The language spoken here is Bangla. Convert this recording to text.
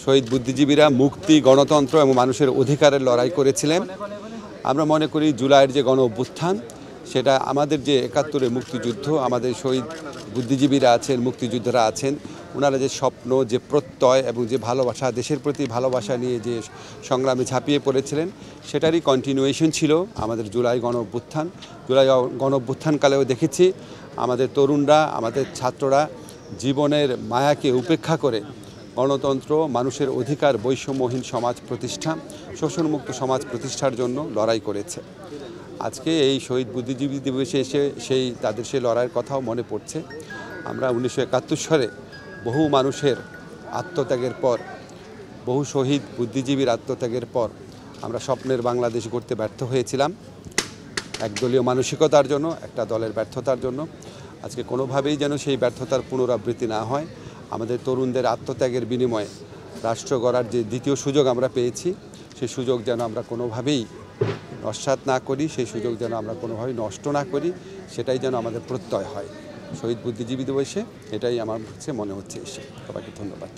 শহীদ বুদ্ধিজীবীরা মুক্তি, গণতন্ত্র এবং মানুষের অধিকারের লড়াই করেছিলেন। আমরা মনে করি জুলাইয়ের যে গণ অভ্যুত্থান সেটা আমাদের যে ৭১-এর মুক্তিযুদ্ধ, আমাদের শহীদ বুদ্ধিজীবীরা আছেন, মুক্তিযোদ্ধারা আছেন, ওনারা যে স্বপ্ন, যে প্রত্যয় এবং যে ভালোবাসা, দেশের প্রতি ভালোবাসা নিয়ে যে সংগ্রামে ঝাঁপিয়ে পড়েছিলেন, সেটারই কন্টিনিউয়েশন ছিল আমাদের জুলাই গণ অভ্যুত্থান। জুলাই গণ অভ্যুত্থানকালেও দেখেছি আমাদের তরুণরা, আমাদের ছাত্ররা জীবনের মায়াকে উপেক্ষা করে গণতন্ত্র, মানুষের অধিকার, বৈষম্যহীন সমাজ প্রতিষ্ঠা, শোষণমুক্ত সমাজ প্রতিষ্ঠার জন্য লড়াই করেছে। আজকে এই শহীদ বুদ্ধিজীবী দিবসে এসে তাদের সেই লড়াইয়ের কথাও মনে পড়ছে। আমরা ১৯৭১ সালে বহু মানুষের আত্মত্যাগের পর, বহু শহীদ বুদ্ধিজীবীর আত্মত্যাগের পর আমরা স্বপ্নের বাংলাদেশ গড়তে ব্যর্থ হয়েছিলাম, একদলীয় মানসিকতার জন্য, একটা দলের ব্যর্থতার জন্য। আজকে কোনোভাবেই যেন সেই ব্যর্থতার পুনরাবৃত্তি না হয়। আমাদের তরুণদের আত্মত্যাগের বিনিময়ে রাষ্ট্র গড়ার যে দ্বিতীয় সুযোগ আমরা পেয়েছি, সেই সুযোগ যেন আমরা কোনোভাবেই নস্যাৎ না করি, সেই সুযোগ যেন আমরা কোনোভাবেই নষ্ট না করি, সেটাই যেন আমাদের প্রত্যয় হয় শহীদ বুদ্ধিজীবী দিবসে। এটাই আমার কাছে মনে হচ্ছে। সবাইকে ধন্যবাদ।